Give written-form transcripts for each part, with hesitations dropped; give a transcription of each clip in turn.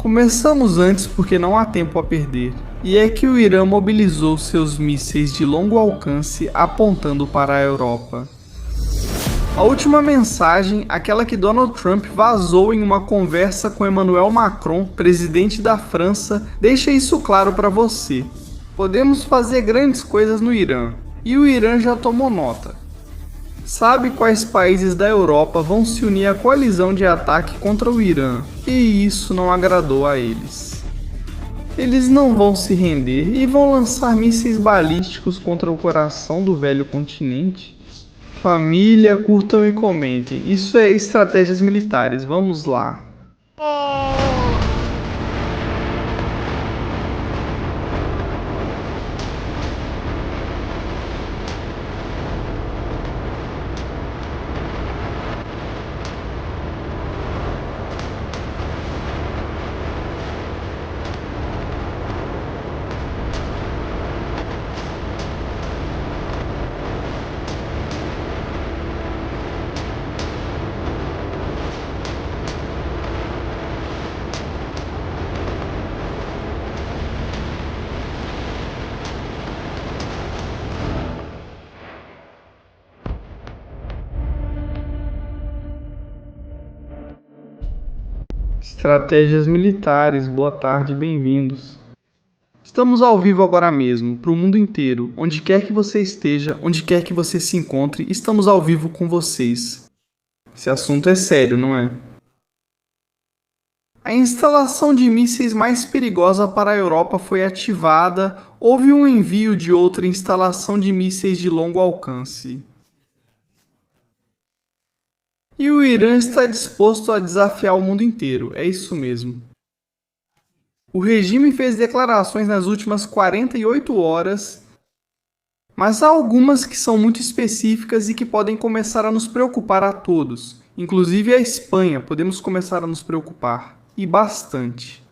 Começamos antes porque não há tempo a perder, e é que o Irã mobilizou seus mísseis de longo alcance apontando para a Europa. A última mensagem, aquela que Donald Trump vazou em uma conversa com Emmanuel Macron, presidente da França, deixa isso claro para você. Podemos fazer grandes coisas no Irã, e o Irã já tomou nota. Sabe quais países da Europa vão se unir à coalizão de ataque contra o Irã, e isso não agradou a eles. Eles não vão se render e vão lançar mísseis balísticos contra o coração do velho continente. Família, curtam e comentem. Isso é estratégias militares. Vamos lá. Estratégias militares, boa tarde, bem-vindos. Estamos ao vivo agora mesmo, para o mundo inteiro, onde quer que você esteja, onde quer que você se encontre, estamos ao vivo com vocês. Esse assunto é sério, não é? A instalação de mísseis mais perigosa para a Europa foi ativada, houve um envio de outra instalação de mísseis de longo alcance. E o Irã está disposto a desafiar o mundo inteiro, é isso mesmo. O regime fez declarações nas últimas 48 horas, mas há algumas que são muito específicas e que podem começar a nos preocupar a todos. Inclusive a Espanha, podemos começar a nos preocupar, e bastante.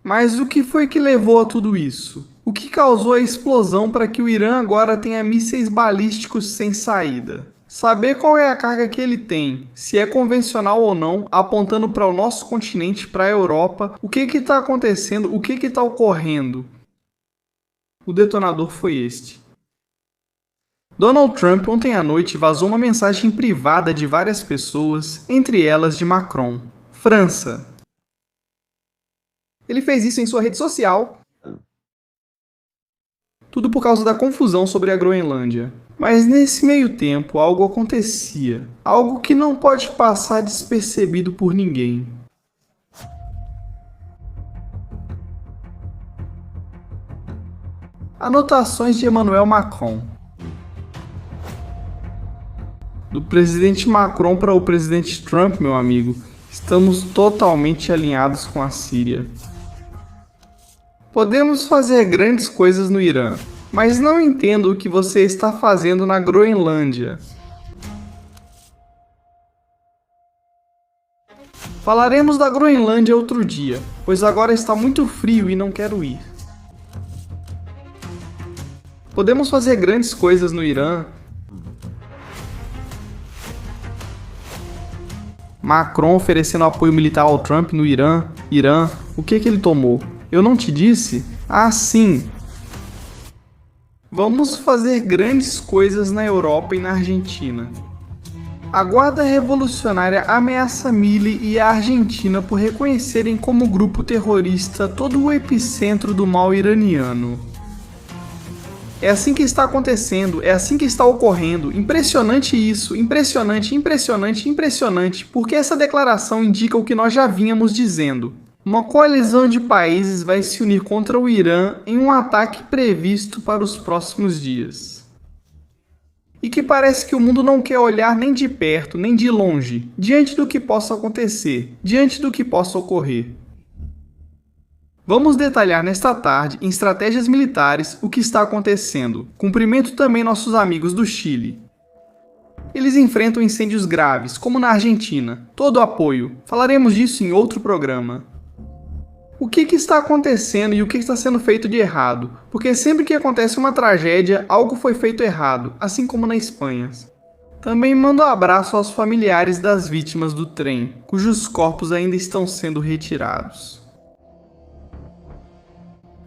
Mas o que foi que levou a tudo isso? O que causou a explosão para que o Irã agora tenha mísseis balísticos sem saída? Saber qual é a carga que ele tem, se é convencional ou não, apontando para o nosso continente, para a Europa, o que está acontecendo, o que está ocorrendo. O detonador foi este. Donald Trump ontem à noite vazou uma mensagem privada de várias pessoas, entre elas de Macron. França. Ele fez isso em sua rede social. Tudo por causa da confusão sobre a Groenlândia. Mas nesse meio tempo algo acontecia, algo que não pode passar despercebido por ninguém. Anotações de Emmanuel Macron. Do presidente Macron para o presidente Trump, meu amigo, estamos totalmente alinhados com a Síria. Podemos fazer grandes coisas no Irã, mas não entendo o que você está fazendo na Groenlândia. Falaremos da Groenlândia outro dia, pois agora está muito frio e não quero ir. Podemos fazer grandes coisas no Irã. Macron oferecendo apoio militar ao Trump no Irã. O que ele tomou? Eu não te disse? Ah, sim! Vamos fazer grandes coisas na Europa e na Argentina. A Guarda Revolucionária ameaça Mili e a Argentina por reconhecerem como grupo terrorista todo o epicentro do mal iraniano. É assim que está acontecendo, é assim que está ocorrendo. Impressionante isso, impressionante, porque essa declaração indica o que nós já vínhamos dizendo. Uma coalizão de países vai se unir contra o Irã em um ataque previsto para os próximos dias. E que parece que o mundo não quer olhar nem de perto, nem de longe, diante do que possa acontecer, diante do que possa ocorrer. Vamos detalhar nesta tarde, em estratégias militares, o que está acontecendo. Cumprimento também nossos amigos do Chile. Eles enfrentam incêndios graves, como na Argentina. Todo apoio. Falaremos disso em outro programa. O que está acontecendo e o que está sendo feito de errado? Porque sempre que acontece uma tragédia, algo foi feito errado, assim como na Espanha. Também mando abraço aos familiares das vítimas do trem, cujos corpos ainda estão sendo retirados.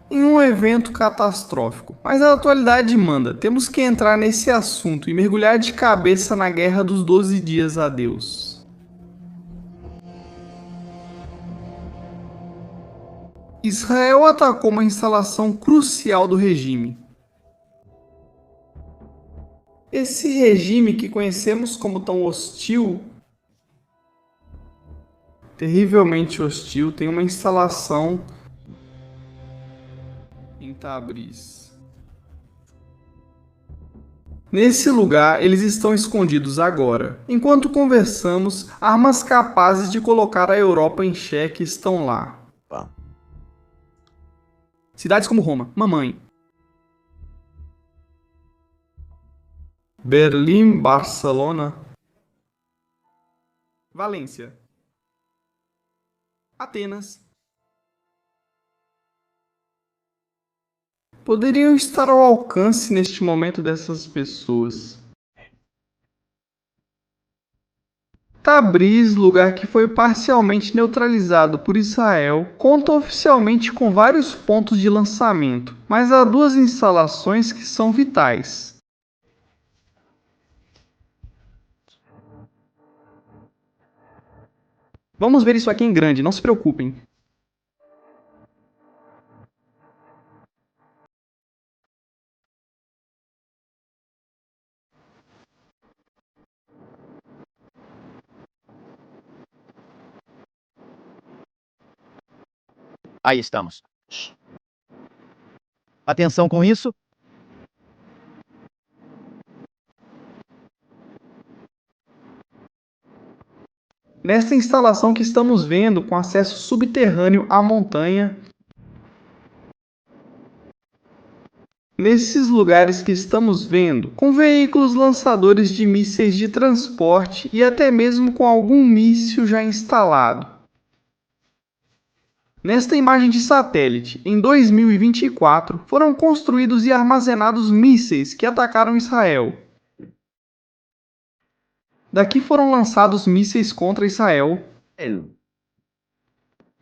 Em um evento catastrófico, mas a atualidade manda, temos que entrar nesse assunto e mergulhar de cabeça na Guerra dos 12 Dias a Deus. Israel atacou uma instalação crucial do regime. Esse regime que conhecemos como tão hostil, terrivelmente hostil, tem uma instalação em Tabriz. Nesse lugar, eles estão escondidos agora. Enquanto conversamos, armas capazes de colocar a Europa em xeque estão lá. Cidades como Roma, mamãe, Berlim, Barcelona, Valência, Atenas, poderiam estar ao alcance neste momento dessas pessoas. Tabriz, lugar que foi parcialmente neutralizado por Israel, conta oficialmente com vários pontos de lançamento, mas há duas instalações que são vitais. Vamos ver isso aqui em grande, não se preocupem. Aí estamos. Atenção com isso. Nesta instalação que estamos vendo, com acesso subterrâneo à montanha, nesses lugares que estamos vendo, com veículos lançadores de mísseis de transporte e até mesmo com algum míssil já instalado. Nesta imagem de satélite, em 2024, foram construídos e armazenados mísseis que atacaram Israel. Daqui foram lançados mísseis contra Israel.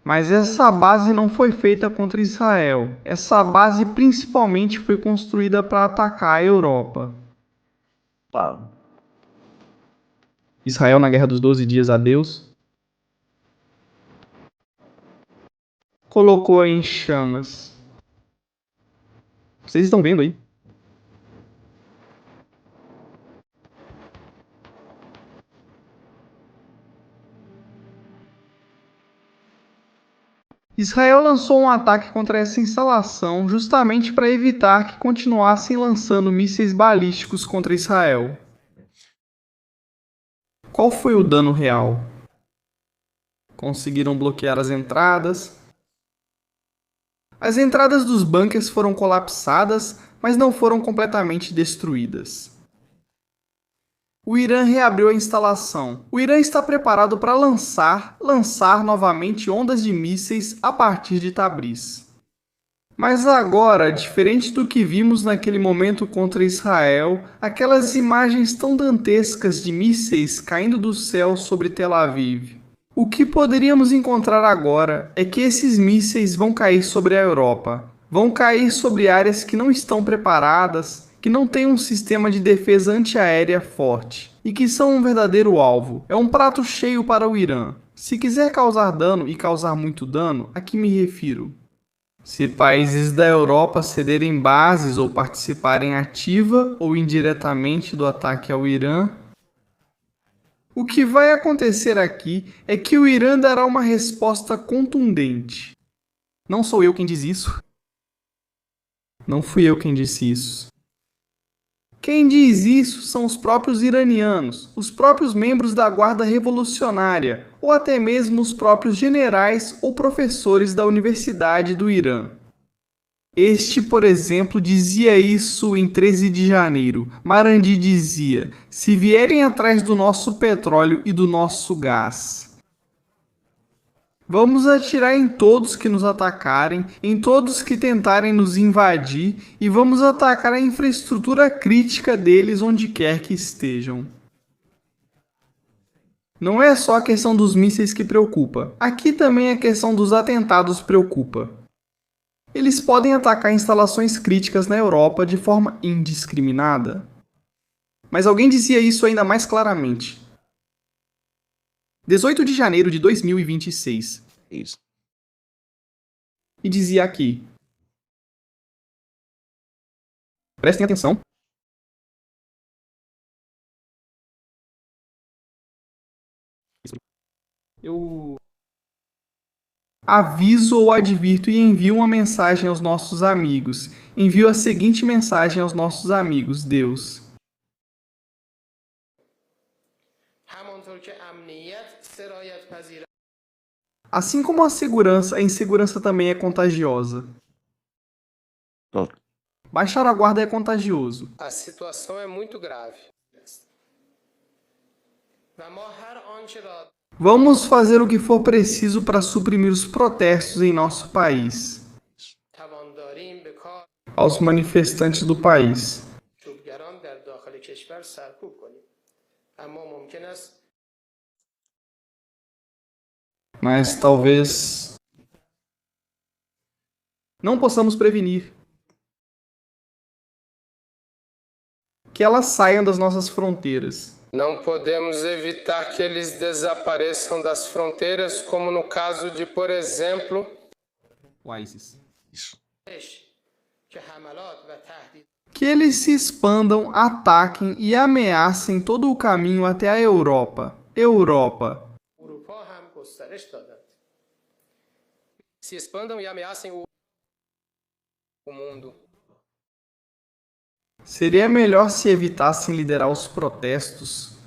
Mas essa base não foi feita contra Israel. Essa base principalmente foi construída para atacar a Europa. Israel na Guerra dos 12 Dias a Deus colocou em chamas. Vocês estão vendo aí? Israel lançou um ataque contra essa instalação justamente para evitar que continuassem lançando mísseis balísticos contra Israel. Qual foi o dano real? Conseguiram bloquear as entradas. As entradas dos bunkers foram colapsadas, mas não foram completamente destruídas. O Irã reabriu a instalação. O Irã está preparado para lançar novamente ondas de mísseis a partir de Tabriz. Mas agora, diferente do que vimos naquele momento contra Israel, aquelas imagens tão dantescas de mísseis caindo do céu sobre Tel Aviv. O que poderíamos encontrar agora é que esses mísseis vão cair sobre a Europa. Vão cair sobre áreas que não estão preparadas, que não têm um sistema de defesa antiaérea forte e que são um verdadeiro alvo. É um prato cheio para o Irã. Se quiser causar dano e causar muito dano, a que me refiro? Se países da Europa cederem bases ou participarem ativa ou indiretamente do ataque ao Irã, o que vai acontecer aqui é que o Irã dará uma resposta contundente. Não sou eu quem diz isso. Não fui eu quem disse isso. Quem diz isso são os próprios iranianos, os próprios membros da Guarda Revolucionária, ou até mesmo os próprios generais ou professores da Universidade do Irã. Este, por exemplo, dizia isso em 13 de janeiro. Marandi dizia: se vierem atrás do nosso petróleo e do nosso gás, vamos atirar em todos que nos atacarem, em todos que tentarem nos invadir, e vamos atacar a infraestrutura crítica deles onde quer que estejam. Não é só a questão dos mísseis que preocupa. Aqui também a questão dos atentados preocupa. Eles podem atacar instalações críticas na Europa de forma indiscriminada. Mas alguém dizia isso ainda mais claramente. 18 de janeiro de 2026. Isso. E dizia aqui. Prestem atenção. Eu aviso ou advirto e envio uma mensagem aos nossos amigos. Envio a seguinte mensagem aos nossos amigos, Deus. Assim como a insegurança também é contagiosa. Baixar a guarda é contagioso. A situação é muito grave. Vamos fazer o que for preciso para suprimir os protestos em nosso país. Aos manifestantes do país. Mas talvez não possamos prevenir que elas saiam das nossas fronteiras. Não podemos evitar que eles desapareçam das fronteiras, como no caso de, por exemplo, O ISIS. Isso. Que eles se expandam, ataquem e ameacem todo o caminho até a Europa. se expandam e ameacem o mundo. Seria melhor se evitassem liderar os protestos.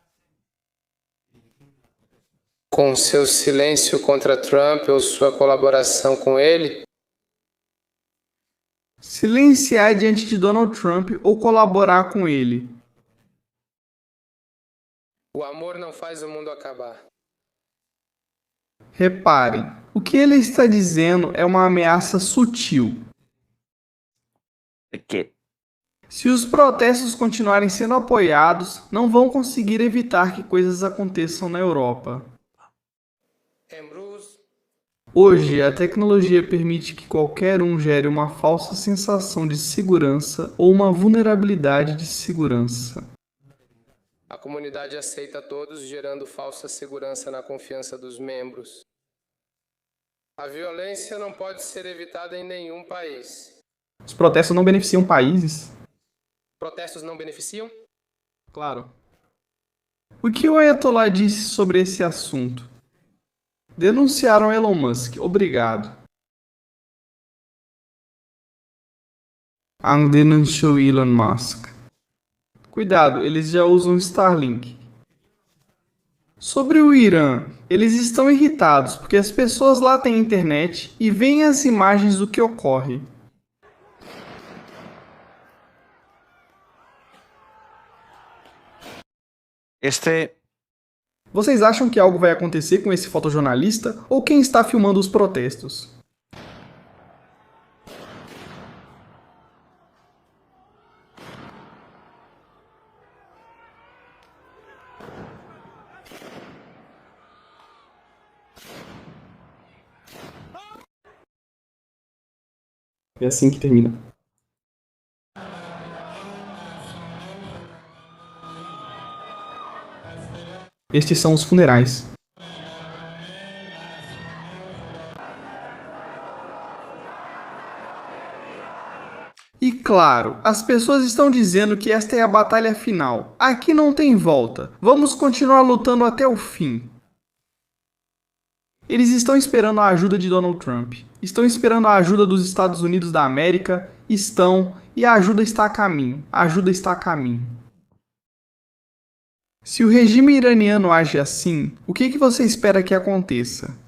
Com seu silêncio contra Trump ou sua colaboração com ele, Silenciar diante de Donald Trump ou colaborar com ele. o amor não faz o mundo acabar. Reparem, o que ele está dizendo é uma ameaça sutil. Se os protestos continuarem sendo apoiados, não vão conseguir evitar que coisas aconteçam na Europa. Hoje, a tecnologia permite que qualquer um gere uma falsa sensação de segurança ou uma vulnerabilidade de segurança. A comunidade aceita todos, gerando falsa segurança na confiança dos membros. A violência não pode ser evitada em nenhum país. Os protestos não beneficiam países? Protestos não beneficiam? Claro. O que o Ayatollah disse sobre esse assunto? Denunciaram Elon Musk. Obrigado. Denunciou Elon Musk. Cuidado, eles já usam Starlink. Sobre o Irã, eles estão irritados porque as pessoas lá têm internet e veem as imagens do que ocorre. Vocês acham que algo vai acontecer com esse fotojornalista ou quem está filmando os protestos? É assim que termina. Estes são os funerais. E claro, as pessoas estão dizendo que esta é a batalha final. Aqui não tem volta. Vamos continuar lutando até o fim. Eles estão esperando a ajuda de Donald Trump. Estão esperando a ajuda dos Estados Unidos da América. E a ajuda está a caminho. A ajuda está a caminho. Se o regime iraniano age assim, o que você espera que aconteça?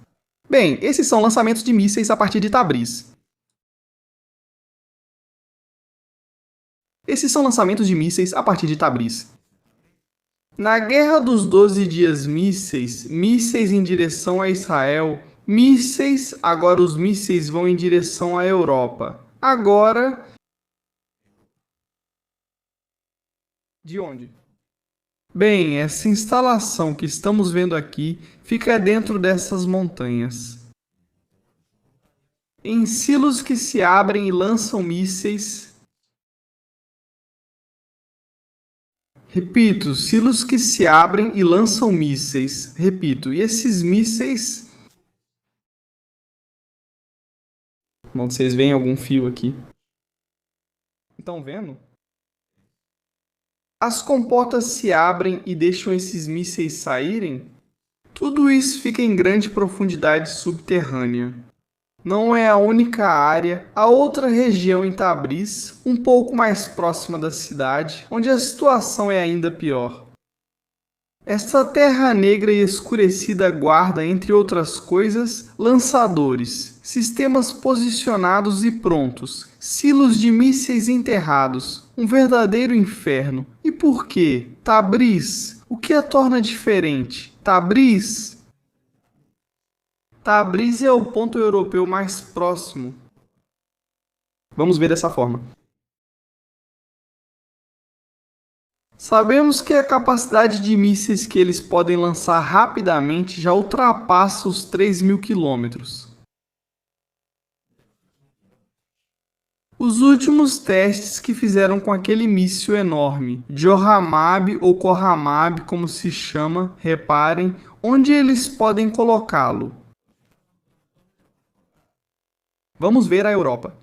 Bem, esses são lançamentos de mísseis a partir de Tabriz. Esses são lançamentos de mísseis a partir de Tabriz. Na Guerra dos 12 Dias mísseis em direção a Israel, agora os mísseis vão em direção à Europa. Agora... De onde? Bem, essa instalação que estamos vendo aqui fica dentro dessas montanhas. Em silos que se abrem e lançam mísseis. Repito, silos que se abrem e lançam mísseis. Repito, e esses mísseis... Bom, vocês veem algum fio aqui. Estão vendo? As comportas se abrem e deixam esses mísseis saírem? Tudo isso fica em grande profundidade subterrânea. Não é a única área, há outra região em Tabriz, um pouco mais próxima da cidade, onde a situação é ainda pior. Esta terra negra e escurecida guarda, entre outras coisas, lançadores, sistemas posicionados e prontos, silos de mísseis enterrados, um verdadeiro inferno. E por quê? Tabriz? O que a torna diferente? Tabriz é o ponto europeu mais próximo. Vamos ver dessa forma. Sabemos que a capacidade de mísseis que eles podem lançar rapidamente já ultrapassa os 3.000 quilômetros. Os últimos testes que fizeram com aquele míssil enorme, Johamab ou Kohamab, como se chama, reparem, onde eles podem colocá-lo. Vamos ver a Europa.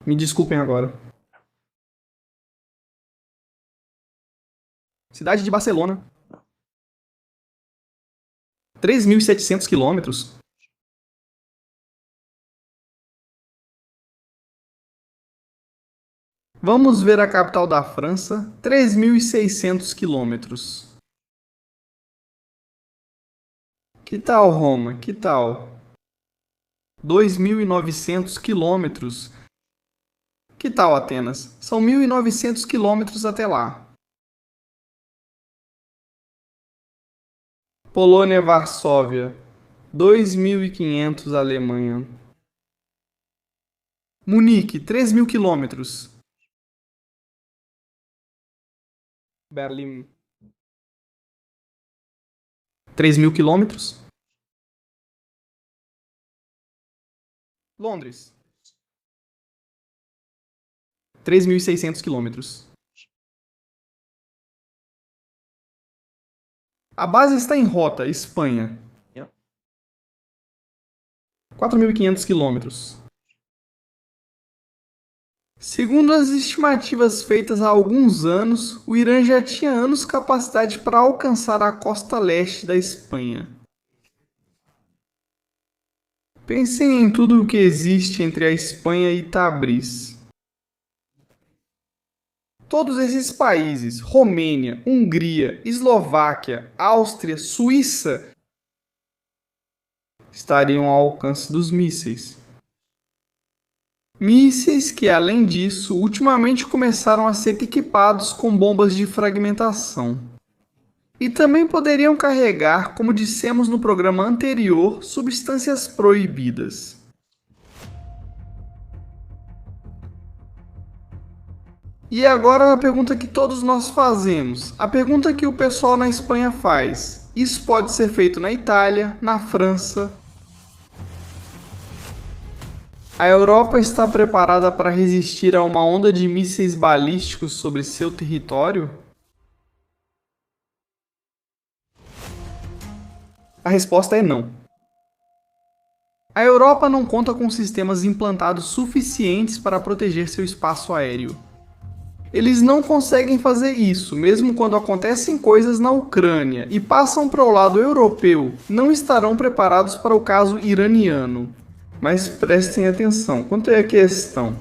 Me desculpem agora. Cidade de Barcelona. 3.700 quilômetros. Vamos ver a capital da França. 3.600 quilômetros. Que tal Roma? Que tal? 2.900 quilômetros. Que tal Atenas? São 1.900 quilômetros até lá. Polônia, Varsóvia. 2.500 Alemanha. Munique, 3.000 quilômetros. Berlim. 3.000 quilômetros. Londres. 3.600 quilômetros. A base está em Rota, Espanha. 4.500 quilômetros. Segundo as estimativas feitas há alguns anos, o Irã já tinha anos capacidade para alcançar a costa leste da Espanha. Pensem em tudo o que existe entre a Espanha e Tabriz. Todos esses países, Romênia, Hungria, Eslováquia, Áustria, Suíça, estariam ao alcance dos mísseis. Mísseis que, além disso, ultimamente começaram a ser equipados com bombas de fragmentação. E também poderiam carregar, como dissemos no programa anterior, substâncias proibidas. E agora a pergunta que todos nós fazemos, a pergunta que o pessoal na Espanha faz. Isso pode ser feito na Itália, na França. A Europa está preparada para resistir a uma onda de mísseis balísticos sobre seu território? A resposta é não. A Europa não conta com sistemas implantados suficientes para proteger seu espaço aéreo. Eles não conseguem fazer isso, mesmo quando acontecem coisas na Ucrânia e passam para o lado europeu, não estarão preparados para o caso iraniano. Mas prestem atenção, quanto é a questão?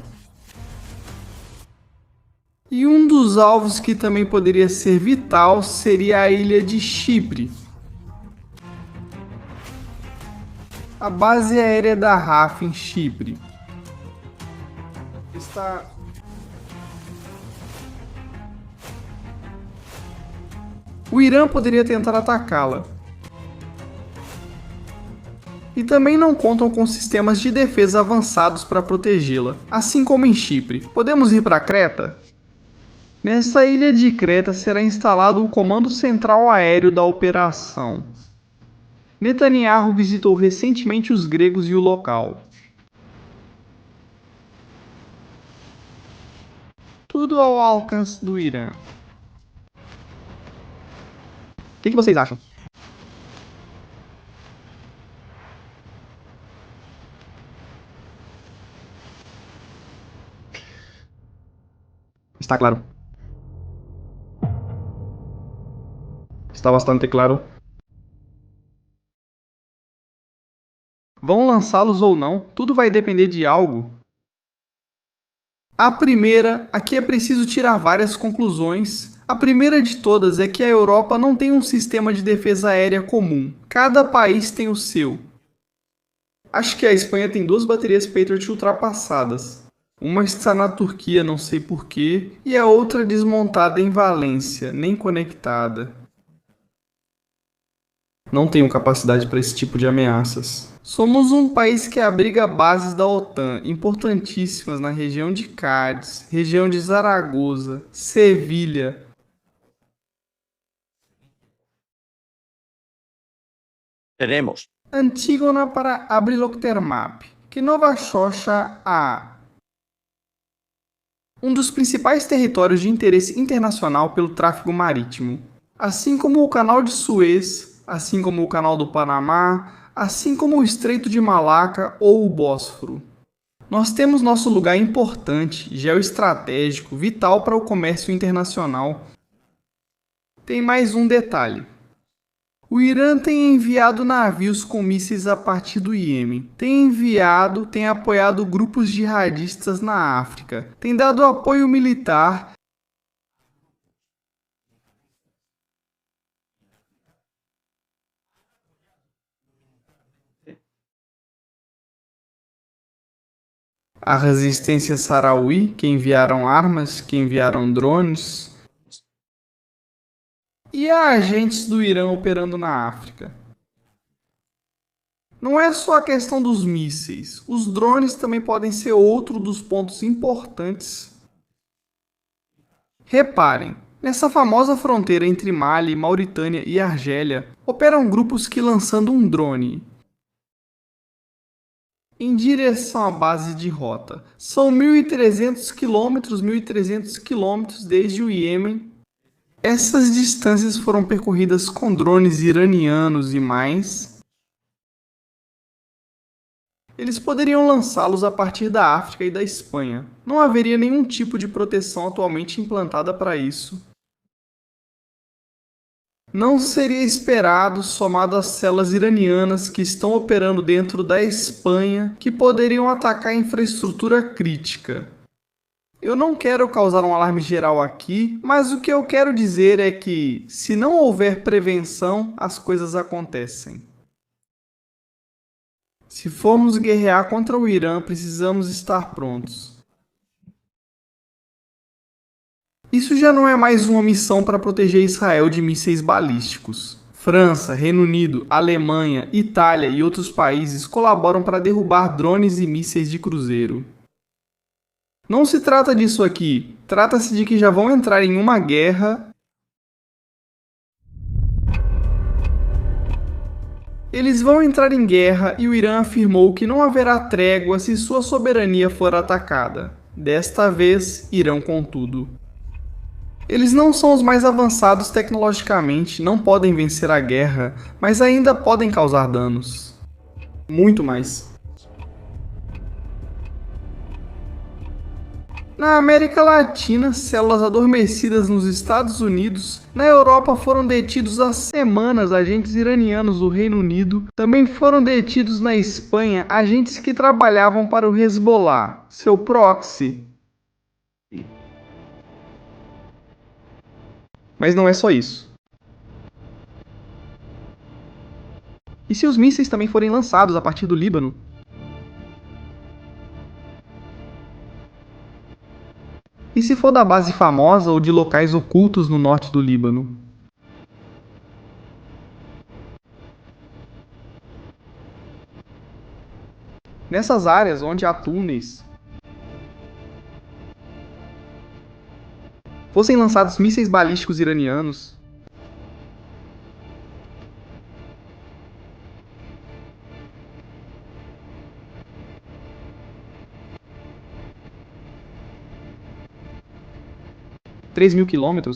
E um dos alvos que também poderia ser vital seria a ilha de Chipre. A base aérea da RAF em Chipre está... O Irã poderia tentar atacá-la. e também não contam com sistemas de defesa avançados para protegê-la, assim como em Chipre. Podemos ir para Creta? Nessa ilha de Creta será instalado o Comando Central Aéreo da operação. Netanyahu visitou recentemente os gregos e o local. Tudo ao alcance do Irã. O que vocês acham? Está claro. Está bastante claro. Vão lançá-los ou não, tudo vai depender de algo. A primeira, aqui é preciso tirar várias conclusões. A primeira de todas é que a Europa não tem um sistema de defesa aérea comum. Cada país tem o seu. Acho que a Espanha tem 2 baterias Patriot ultrapassadas. Uma está na Turquia, não sei porquê, e a outra desmontada em Valência, nem conectada. Não tenho capacidade para esse tipo de ameaças. Somos um país que abriga bases da OTAN, importantíssimas na região de Cádiz, região de Zaragoza, Sevilha. Teremos. Antígona para Abriloctermap, que Nova Xoxa a um dos principais territórios de interesse internacional pelo tráfego marítimo, assim como o Canal de Suez, assim como o Canal do Panamá, assim como o Estreito de Malaca ou o Bósforo. Nós temos nosso lugar importante, geoestratégico, vital para o comércio internacional. Tem mais um detalhe. O Irã tem enviado navios com mísseis a partir do Iêmen. Tem apoiado grupos jihadistas na África. Tem dado apoio militar. A resistência Sahrawi, que enviaram armas, que enviaram drones, e há agentes do Irã operando na África. Não é só a questão dos mísseis, os drones também podem ser outro dos pontos importantes. Reparem, nessa famosa fronteira entre Mali, Mauritânia e Argélia, operam grupos que, lançando um drone em direção à base de rota, são 1.300 quilômetros desde o Iêmen. Essas distâncias foram percorridas com drones iranianos e mais. Eles poderiam lançá-los a partir da África e da Espanha. Não haveria nenhum tipo de proteção atualmente implantada para isso. Não seria esperado, somado às células iranianas que estão operando dentro da Espanha, que poderiam atacar a infraestrutura crítica. Eu não quero causar um alarme geral aqui, mas o que eu quero dizer é que, se não houver prevenção, as coisas acontecem. Se formos guerrear contra o Irã, precisamos estar prontos. Isso já não é mais uma missão para proteger Israel de mísseis balísticos. França, Reino Unido, Alemanha, Itália e outros países colaboram para derrubar drones e mísseis de cruzeiro. Não se trata disso aqui, trata-se de que já vão entrar em uma guerra. Eles vão entrar em guerra e o Irã afirmou que não haverá trégua se sua soberania for atacada. Desta vez, irão com tudo. Eles não são os mais avançados tecnologicamente, não podem vencer a guerra, mas ainda podem causar danos. Muito mais. Na América Latina, células adormecidas nos Estados Unidos. Na Europa foram detidos há semanas agentes iranianos do Reino Unido. Também foram detidos na Espanha agentes que trabalhavam para o Hezbollah, seu proxy. Mas não é só isso. E se os mísseis também forem lançados a partir do Líbano? E se for da base famosa ou de locais ocultos no norte do Líbano? Nessas áreas onde há túneis, fossem lançados mísseis balísticos iranianos, km,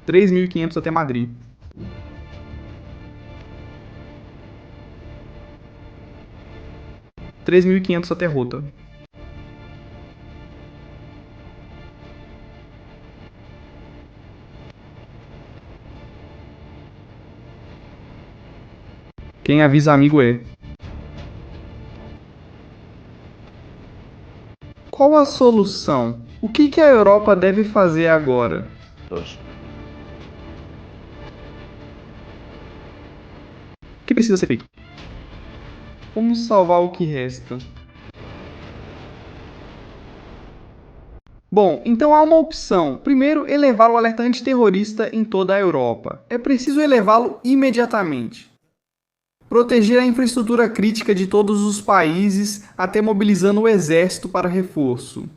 3.500 até Madrid. $3.500 até Rota. Quem avisa amigo é. Qual a solução? O que a Europa deve fazer agora? 2, O que precisa ser feito? Vamos salvar o que resta. Bom, então há uma opção. Primeiro, elevar o alerta antiterrorista em toda a Europa. É preciso elevá-lo imediatamente. Proteger a infraestrutura crítica de todos os países, até mobilizando o exército para reforço.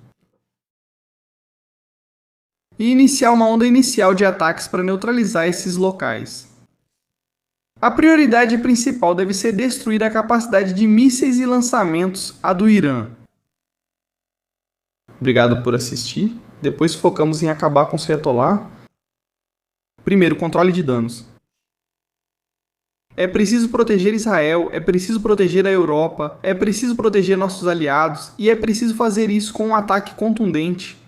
E iniciar uma onda inicial de ataques para neutralizar esses locais. A prioridade principal deve ser destruir a capacidade de mísseis e lançamentos a do Irã. Obrigado por assistir. Depois focamos em acabar com o Ayatollah. Primeiro, controle de danos. É preciso proteger Israel, é preciso proteger a Europa, é preciso proteger nossos aliados e é preciso fazer isso com um ataque contundente.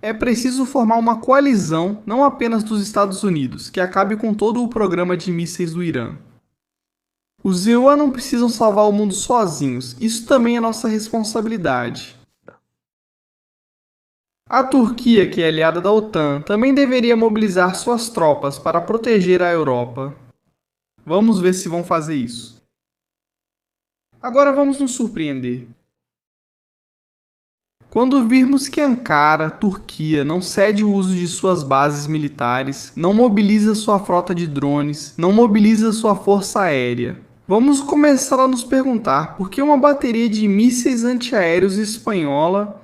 É preciso formar uma coalizão, não apenas dos Estados Unidos, que acabe com todo o programa de mísseis do Irã. Os EUA não precisam salvar o mundo sozinhos, isso também é nossa responsabilidade. A Turquia, que é aliada da OTAN, também deveria mobilizar suas tropas para proteger a Europa. Vamos ver se vão fazer isso. Agora vamos nos surpreender. Quando virmos que Ankara, Turquia, não cede o uso de suas bases militares, não mobiliza sua frota de drones, não mobiliza sua força aérea, vamos começar a nos perguntar por que uma bateria de mísseis antiaéreos espanhola,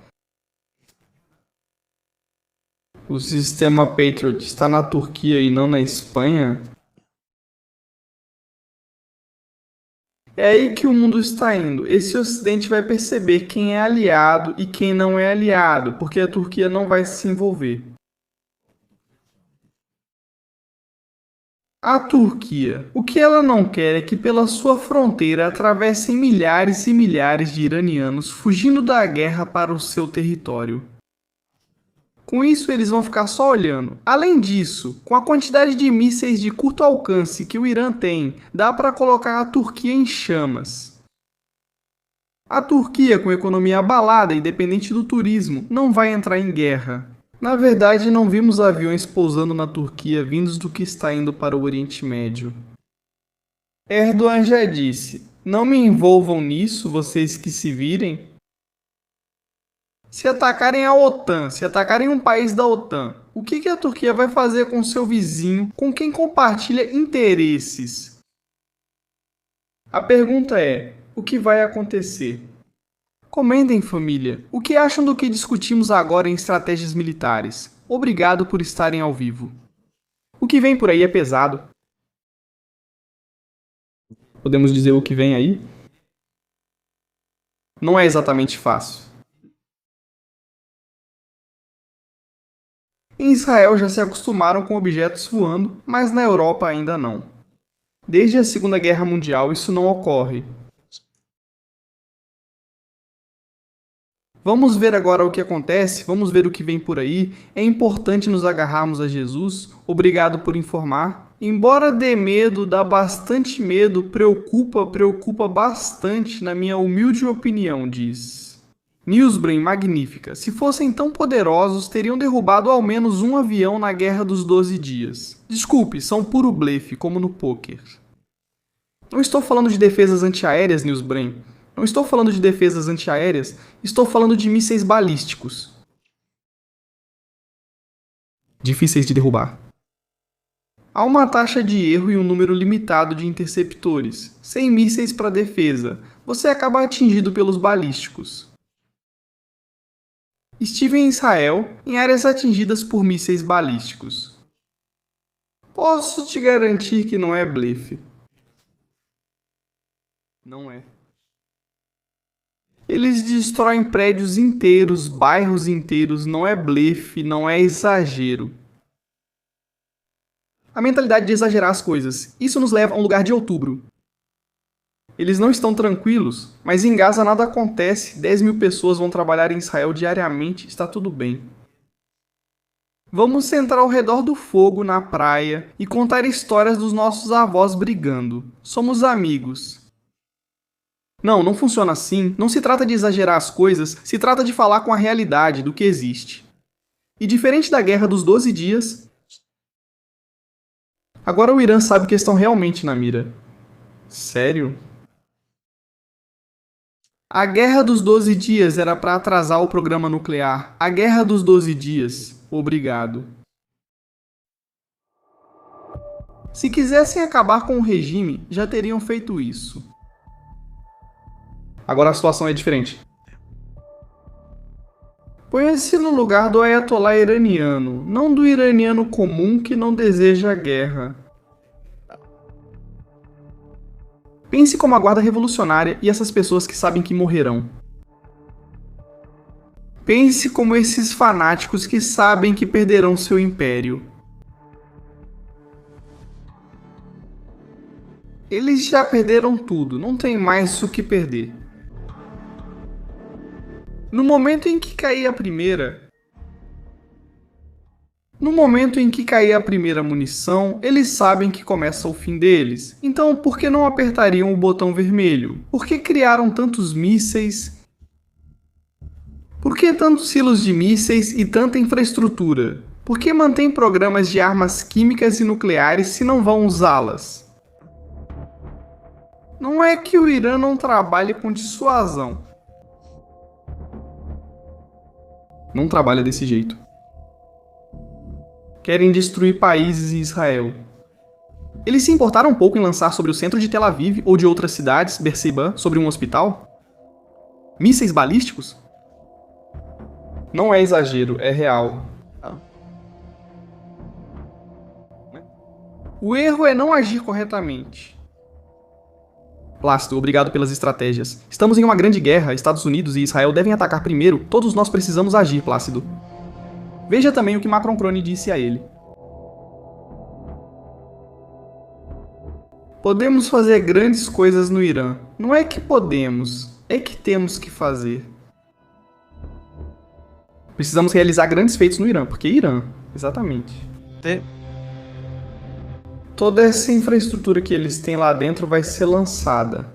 o sistema Patriot, está na Turquia e não na Espanha? É aí que o mundo está indo. Esse Ocidente vai perceber quem é aliado e quem não é aliado, porque a Turquia não vai se envolver. A Turquia, o que ela não quer é que pela sua fronteira atravessem milhares e milhares de iranianos fugindo da guerra para o seu território. Com isso, eles vão ficar só olhando. Além disso, com a quantidade de mísseis de curto alcance que o Irã tem, dá para colocar a Turquia em chamas. A Turquia, com economia abalada e dependente do turismo, não vai entrar em guerra. Na verdade, não vimos aviões pousando na Turquia vindos do que está indo para o Oriente Médio. Erdogan já disse: não me envolvam nisso, vocês que se virem. Se atacarem a OTAN, se atacarem um país da OTAN, o que a Turquia vai fazer com seu vizinho, com quem compartilha interesses? A pergunta é: o que vai acontecer? Comentem, família, o que acham do que discutimos agora em estratégias militares? Obrigado por estarem ao vivo. O que vem por aí é pesado. Podemos dizer o que vem aí? Não é exatamente fácil. Em Israel já se acostumaram com objetos voando, mas na Europa ainda não. Desde a Segunda Guerra Mundial isso não ocorre. Vamos ver agora o que acontece, vamos ver o que vem por aí. É importante nos agarrarmos a Jesus. Obrigado por informar. Embora dê medo, dá bastante medo, preocupa bastante, na minha humilde opinião, diz Newsbrain magnífica. Se fossem tão poderosos, teriam derrubado ao menos um avião na Guerra dos 12 Dias. Desculpe, são puro blefe, como no pôquer. Não estou falando de defesas antiaéreas, Newsbrain. Não estou falando de defesas antiaéreas, estou falando de mísseis balísticos. Difíceis de derrubar. Há uma taxa de erro e um número limitado de interceptores. Sem mísseis para defesa, você acaba atingido pelos balísticos. Estive em Israel, em áreas atingidas por mísseis balísticos. Posso te garantir que não é blefe. Não é. Eles destroem prédios inteiros, bairros inteiros, não é blefe, não é exagero. A mentalidade de exagerar as coisas. Isso nos leva a um lugar de outubro. Eles não estão tranquilos, mas em Gaza nada acontece, 10.000 pessoas vão trabalhar em Israel diariamente, está tudo bem. Vamos sentar ao redor do fogo na praia e contar histórias dos nossos avós brigando. Somos amigos. Não funciona assim, não se trata de exagerar as coisas, se trata de falar com a realidade do que existe. E diferente da Guerra dos 12 Dias, agora o Irã sabe que estão realmente na mira. Sério? A Guerra dos 12 Dias era para atrasar o programa nuclear. A Guerra dos 12 Dias. Obrigado. Se quisessem acabar com o regime, já teriam feito isso. Agora a situação é diferente. Põe-se no lugar do Ayatollah iraniano, não do iraniano comum que não deseja a guerra. Pense como a guarda revolucionária e essas pessoas que sabem que morrerão. Pense como esses fanáticos que sabem que perderão seu império. Eles já perderam tudo, não tem mais o que perder. No momento em que cair a primeira munição, eles sabem que começa o fim deles. Então, por que não apertariam o botão vermelho? Por que criaram tantos mísseis? Por que tantos silos de mísseis e tanta infraestrutura? Por que mantém programas de armas químicas e nucleares se não vão usá-las? Não é que o Irã não trabalhe com dissuasão. Não trabalha desse jeito. Querem destruir países e Israel. Eles se importaram um pouco em lançar sobre o centro de Tel Aviv ou de outras cidades, Beersheba, sobre um hospital? Mísseis balísticos? Não é exagero, é real. O erro é não agir corretamente. Plácido, obrigado pelas estratégias. Estamos em uma grande guerra, Estados Unidos e Israel devem atacar primeiro, todos nós precisamos agir, Plácido. Veja também o que Macron Crone disse a ele. Podemos fazer grandes coisas no Irã. Não é que podemos, é que temos que fazer. Precisamos realizar grandes feitos no Irã, porque Irã, exatamente. Toda essa infraestrutura que eles têm lá dentro vai ser lançada.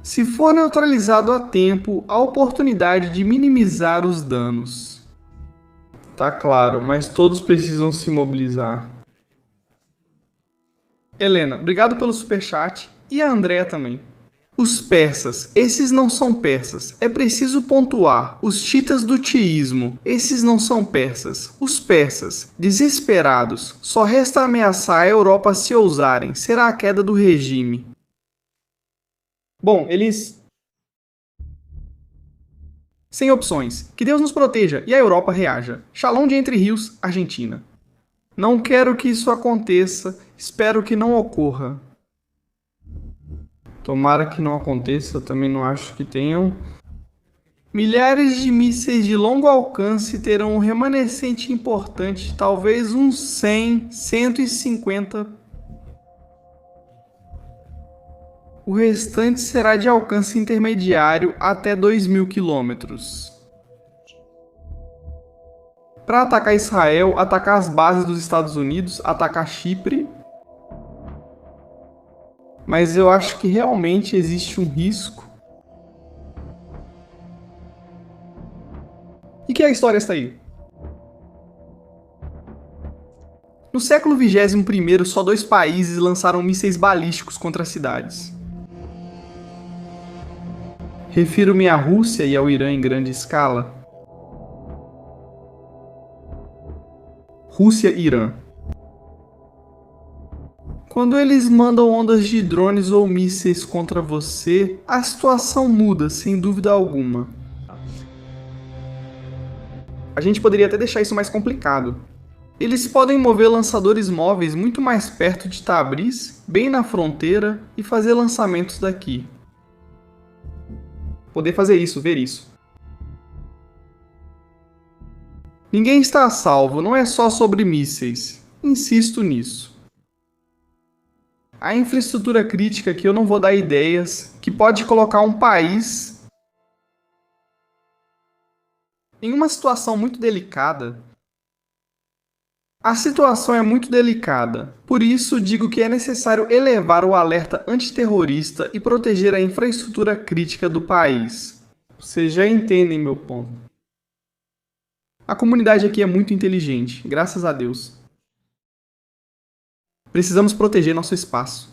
Se for neutralizado a tempo, há oportunidade de minimizar os danos. Tá claro, mas todos precisam se mobilizar. Helena, obrigado pelo superchat. E a Andrea também. Os persas, esses não são persas. É preciso pontuar. Os chiitas do tiísmo, esses não são persas. Os persas, desesperados. Só resta ameaçar a Europa se ousarem. Será a queda do regime. Bom, eles... Sem opções. Que Deus nos proteja e a Europa reaja. Shalom de Entre Rios, Argentina. Não quero que isso aconteça. Espero que não ocorra. Tomara que não aconteça, eu também não acho que tenham. Milhares de mísseis de longo alcance terão um remanescente importante, talvez uns 100, 150. O restante será de alcance intermediário até 2.000 quilômetros. Para atacar Israel, atacar as bases dos Estados Unidos, atacar Chipre. Mas eu acho que realmente existe um risco. E que a história está aí? No século XXI, só 2 países lançaram mísseis balísticos contra cidades. Refiro-me à Rússia e ao Irã em grande escala. Rússia e Irã. Quando eles mandam ondas de drones ou mísseis contra você, a situação muda, sem dúvida alguma. A gente poderia até deixar isso mais complicado. Eles podem mover lançadores móveis muito mais perto de Tabriz, bem na fronteira, e fazer lançamentos daqui. Poder fazer isso, ver isso. Ninguém está a salvo, não é só sobre mísseis. Insisto nisso. A infraestrutura crítica que eu não vou dar ideias, que pode colocar um país em uma situação muito delicada. A situação é muito delicada, por isso digo que é necessário elevar o alerta antiterrorista e proteger a infraestrutura crítica do país. Vocês já entendem meu ponto. A comunidade aqui é muito inteligente, graças a Deus. Precisamos proteger nosso espaço.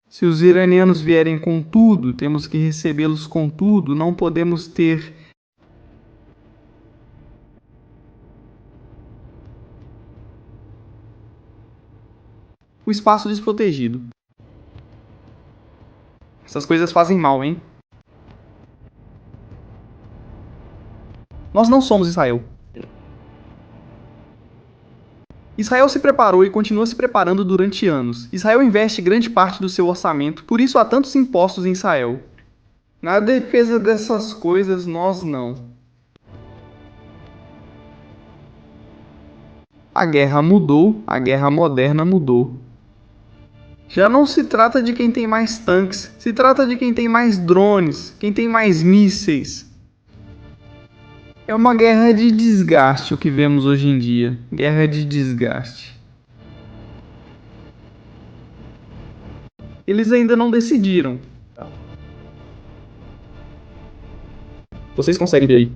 Se os iranianos vierem com tudo, temos que recebê-los com tudo, não podemos ter o espaço desprotegido. Essas coisas fazem mal, hein? Nós não somos Israel. Israel se preparou e continua se preparando durante anos. Israel investe grande parte do seu orçamento, por isso há tantos impostos em Israel. Na defesa dessas coisas, nós não. A guerra mudou, a guerra moderna mudou. Já não se trata de quem tem mais tanques, se trata de quem tem mais drones, quem tem mais mísseis. É uma guerra de desgaste o que vemos hoje em dia. Guerra de desgaste. Eles ainda não decidiram. Vocês conseguem ver aí?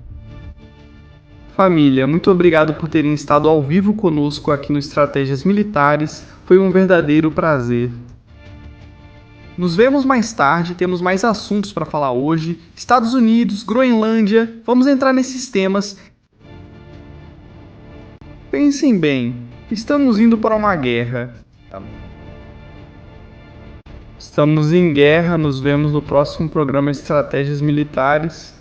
Família, muito obrigado por terem estado ao vivo conosco aqui no Estratégias Militares. Foi um verdadeiro prazer. Nos vemos mais tarde, temos mais assuntos para falar hoje. Estados Unidos, Groenlândia, vamos entrar nesses temas. Pensem bem, estamos indo para uma guerra. Estamos em guerra, nos vemos no próximo programa Estratégias Militares.